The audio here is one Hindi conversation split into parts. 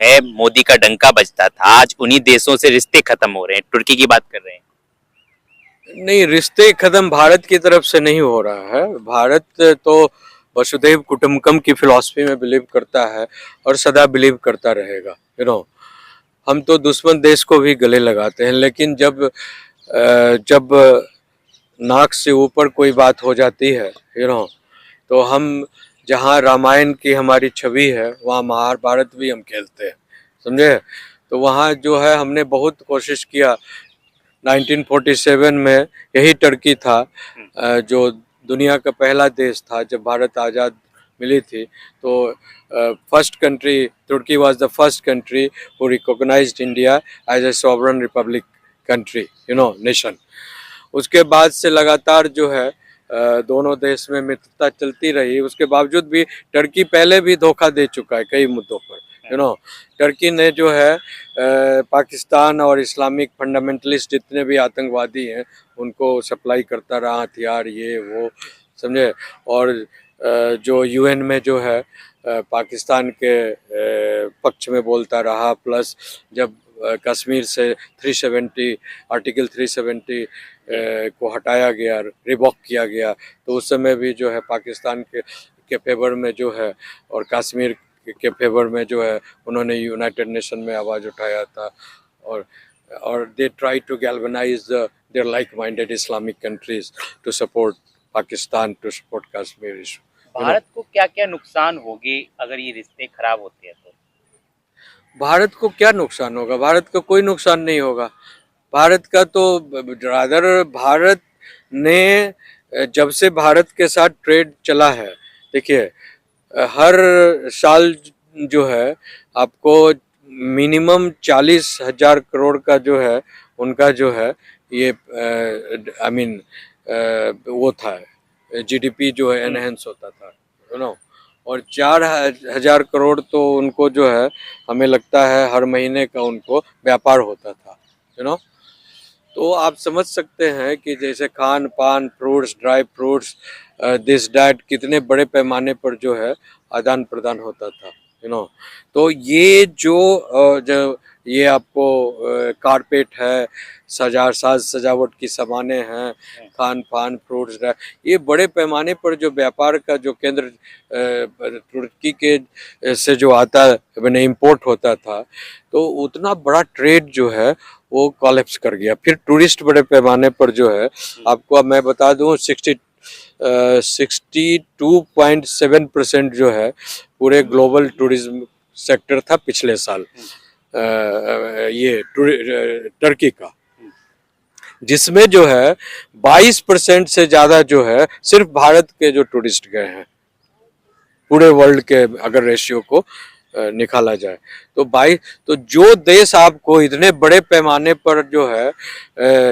है मोदी का डंका बजता था, आज उन्हीं देशों से रिश्ते खत्म हो रहे हैं। तुर्की की बात कर रहे हैं। नहीं, रिश्ते खत्म भारत की तरफ से नहीं हो रहा है। भारत तो वसुधैव कुटुंबकम की फिलॉसफी में बिलीव करता है और सदा बिलीव करता रहेगा। हम तो दुश्मन देश को भी गले लगाते हैं, लेकिन जब नाक से ऊपर कोई बात हो जाती है, तो हम जहाँ रामायण की हमारी छवि है वहाँ महाभारत भी हम खेलते हैं, समझे। तो वहाँ जो है हमने बहुत कोशिश किया। 1947 में यही टर्की था जो दुनिया का पहला देश था जब भारत आज़ाद मिली थी। तो first country, Turkey was the first country who recognised India as a sovereign republic country, nation. उसके बाद से लगातार जो है दोनों देश में मित्रता चलती रही। उसके बावजूद भी टर्की पहले भी धोखा दे चुका है कई मुद्दों पर। टर्की ने जो है पाकिस्तान और इस्लामिक फंडामेंटलिस्ट जितने भी आतंकवादी हैं उनको सप्लाई करता रहा, हथियार ये वो, समझे। और जो यूएन में जो है पाकिस्तान के पक्ष में बोलता रहा। प्लस जब कश्मीर से 370 आर्टिकल 370 को हटाया गया, रिवॉक किया गया, तो उस समय भी जो है पाकिस्तान के फेवर में जो है और कश्मीर के फेवर में जो है उन्होंने यूनाइटेड नेशन में आवाज़ उठाया था। और they try to galvanise their like minded Islamic countries to support Pakistan, to support Kashmir issue. Bharat को क्या क्या नुकसान होगी अगर ये रिश्ते खराब होते हैं तो? भारत को क्या नुकसान होगा? भारत का कोई नुकसान नहीं होगा। भारत का तो रादर भारत ने जब से भारत के साथ ट्रेड चला है, देखिए हर साल जो है आपको मिनिमम 40,000 करोड़ का जो है उनका जो है ये आई मीन वो था, जीडीपी जो है एनहेंस होता था, और 4,000 करोड़ तो उनको जो है हमें लगता है हर महीने का उनको व्यापार होता था, तो आप समझ सकते हैं कि जैसे खान पान, fruits, dry fruits, this that कितने बड़े पैमाने पर जो है आदान प्रदान होता था, तो ये जो ये आपको कारपेट है, साज सजावट की सामानें हैं, खान पान, फ्रूट्स, ये बड़े पैमाने पर जो व्यापार का जो केंद्र तुर्की के से जो आता मैंने इम्पोर्ट होता था, तो उतना बड़ा ट्रेड जो है वो कॉलेप्स कर गया। फिर टूरिस्ट बड़े पैमाने पर जो है, आपको अब मैं बता दूं 62.7% जो है पूरे ग्लोबल टूरिज्म सेक्टर था पिछले साल ये टर्की का, जिसमें जो है 22% से ज़्यादा जो है सिर्फ भारत के जो टूरिस्ट गए हैं पूरे वर्ल्ड के, अगर रेशियो को निकाला जाए तो 22। तो जो देश आपको इतने बड़े पैमाने पर जो है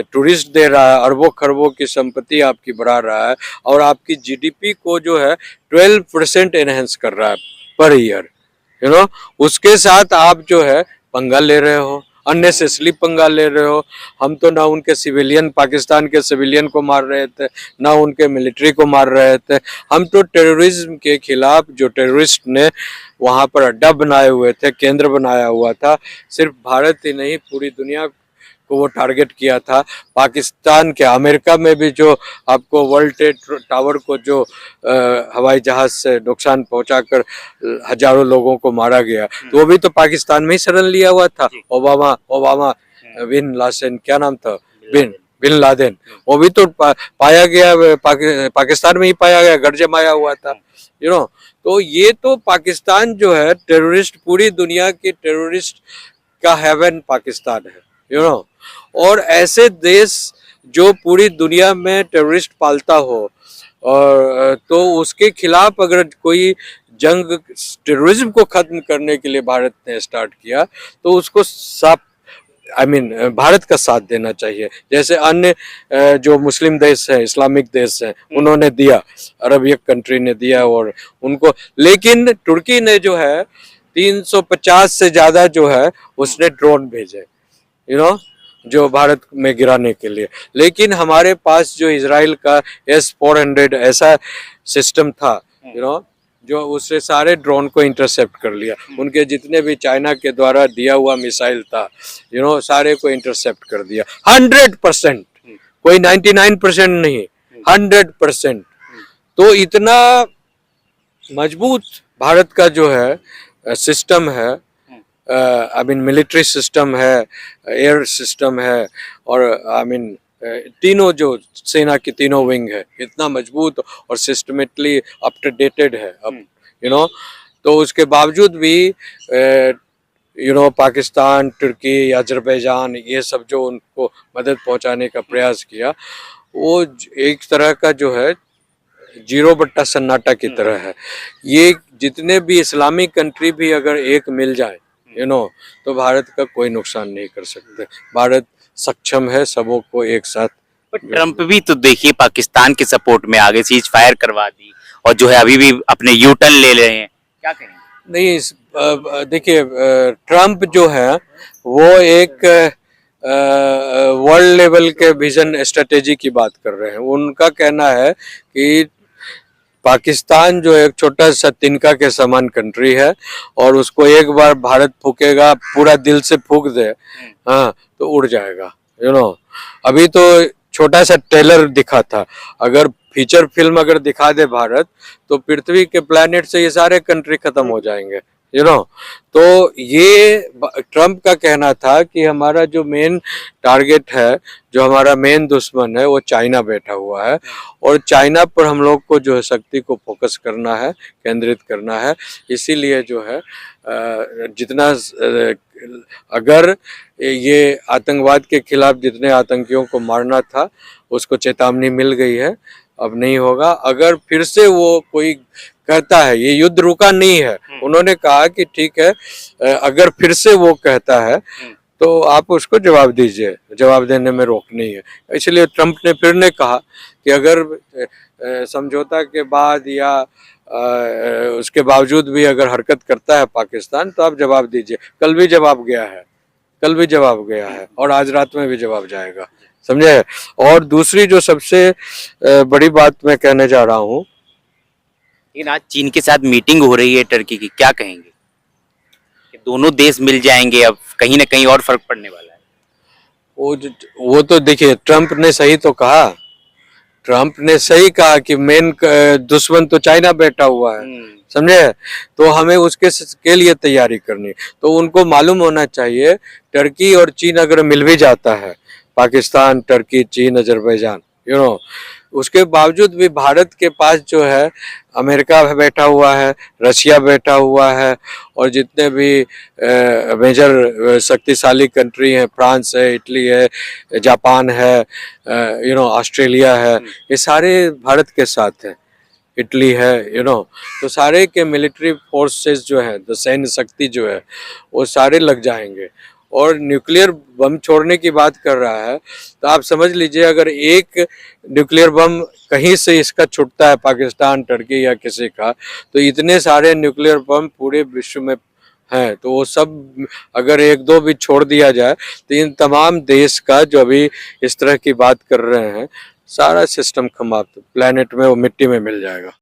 टूरिस्ट दे रहा है, अरबों खरबों की संपत्ति आपकी बढ़ा रहा है और आपकी जीडीपी को जो है 12% एनहेंस कर रहा है पर ईयर, उसके साथ आप जो है पंगा ले रहे हो, अननेसेसरी पंगा ले रहे हो। हम तो ना उनके सिविलियन, पाकिस्तान के सिविलियन को मार रहे थे, ना उनके मिलिट्री को मार रहे थे। हम तो टेररिज्म के खिलाफ, जो टेररिस्ट ने वहाँ पर अड्डा बनाए हुए थे, केंद्र बनाया हुआ था, सिर्फ भारत ही नहीं पूरी दुनिया को वो टारगेट किया था। पाकिस्तान के, अमेरिका में भी जो आपको वर्ल्ड ट्रेड टावर को जो हवाई जहाज से नुकसान पहुंचाकर हजारों लोगों को मारा गया, तो वो भी तो पाकिस्तान में ही शरण लिया हुआ था। ओबामा बिन लादेन, क्या नाम था, बिन लादेन, वो भी तो पाया गया पाकिस्तान में ही पाया गया, घर जमाया हुआ था, तो ये तो पाकिस्तान जो है टेररिस्ट, पूरी दुनिया की टेररिस्ट का हेवन पाकिस्तान है, और ऐसे देश जो पूरी दुनिया में टेररिस्ट पालता हो, और तो उसके खिलाफ अगर कोई जंग टेररिज्म को खत्म करने के लिए भारत ने स्टार्ट किया, तो उसको साफ भारत का साथ देना चाहिए। जैसे अन्य जो मुस्लिम देश है, इस्लामिक देश है, उन्होंने दिया, अरबियक कंट्री ने दिया और उनको, लेकिन तुर्की ने जो है 350 से ज्यादा जो है उसने ड्रोन भेजे, जो भारत में गिराने के लिए। लेकिन हमारे पास जो इजराइल का S-400 ऐसा सिस्टम था, जो उससे सारे ड्रोन को इंटरसेप्ट कर लिया, उनके जितने भी चाइना के द्वारा दिया हुआ मिसाइल था, सारे को इंटरसेप्ट कर दिया 100%, कोई 99% नहीं, 100%। तो इतना मजबूत भारत का जो है सिस्टम है, आई मीन मिलिट्री सिस्टम है, एयर सिस्टम है, और आई मीन तीनों जो सेना की तीनों विंग है इतना मजबूत और सिस्टमेटिकली अपडेटेड है अब, तो उसके बावजूद भी पाकिस्तान, तुर्की, अजरबैजान, ये सब जो उनको मदद पहुंचाने का प्रयास किया, वो एक तरह का जो है जीरो बट्टा सन्नाटा की तरह है। ये जितने भी इस्लामिक कंट्री भी अगर एक मिल जाए तो भारत का कोई नुकसान नहीं कर सकते। भारत सक्षम है सबों को एक साथ। पर ट्रम्प भी तो देखिए पाकिस्तान के सपोर्ट में आगे सीज फायर करवा दी और जो है अभी भी अपने यू टर्न ले रहे हैं, क्या करेंगे? नहीं, देखिए ट्रम्प जो है वो एक वर्ल्ड लेवल के विजन स्ट्रेटेजी की बात कर रहे हैं। उनका कहना है कि पाकिस्तान जो एक छोटा सा तिनका के समान कंट्री है और उसको एक बार भारत फूकेगा, पूरा दिल से फूक दे, हाँ, तो उड़ जाएगा। अभी तो छोटा सा ट्रेलर दिखा था, अगर फीचर फिल्म अगर दिखा दे भारत तो पृथ्वी के प्लेनेट से ये सारे कंट्री खत्म हो जाएंगे। तो ये ट्रम्प का कहना था कि हमारा जो मेन टारगेट है, जो हमारा मेन दुश्मन है, वो चाइना बैठा हुआ है और चाइना पर हम लोग को जो है शक्ति को फोकस करना है, केंद्रित करना है। इसीलिए जो है जितना अगर ये आतंकवाद के खिलाफ जितने आतंकियों को मारना था उसको चेतावनी मिल गई है, अब नहीं होगा। अगर फिर से वो कोई कहता है, ये युद्ध रुका नहीं है, उन्होंने कहा कि ठीक है, अगर फिर से वो कहता है तो आप उसको जवाब दीजिए, जवाब देने में रोक नहीं है। इसलिए ट्रम्प ने फिर ने कहा कि अगर समझौता के बाद या उसके बावजूद भी अगर हरकत करता है पाकिस्तान तो आप जवाब दीजिए। कल भी जवाब गया है और आज रात में भी जवाब जाएगा, समझे। और दूसरी जो सबसे बड़ी बात मैं कहने जा रहा हूँ, लेकिन आज चीन के साथ मीटिंग हो रही है टर्की की, क्या कहेंगे कि दोनों देश मिल जाएंगे, अब कहीं ना कहीं और फर्क पड़ने वाला है? वो तो देखिए ट्रम्प ने सही तो कहा, ट्रम्प ने सही कहा कि मेन दुश्मन तो चाइना बैठा हुआ है, समझे। तो हमें उसके लिए तैयारी करनी, तो उनको मालूम होना चाहिए टर्की और चीन अगर मिल भी जाता है, पाकिस्तान, टर्की, चीन, अजरबैजान, उसके बावजूद भी भारत के पास जो है अमेरिका बैठा हुआ है, रशिया बैठा हुआ है और जितने भी मेजर शक्तिशाली कंट्री हैं, फ्रांस है, इटली है, जापान है, ऑस्ट्रेलिया है, ये सारे भारत के साथ हैं, इटली है, तो सारे के मिलिट्री फोर्सेस जो है, तो सैन्य शक्ति जो है वो सारे लग जाएंगे। और न्यूक्लियर बम छोड़ने की बात कर रहा है तो आप समझ लीजिए अगर एक न्यूक्लियर बम कहीं से इसका छूटता है, पाकिस्तान, टर्की या किसी का, तो इतने सारे न्यूक्लियर बम पूरे विश्व में हैं, तो वो सब अगर एक दो भी छोड़ दिया जाए तो इन तमाम देश का जो अभी इस तरह की बात कर रहे हैं सारा सिस्टम समाप्त, प्लेनेट में वो मिट्टी में मिल जाएगा।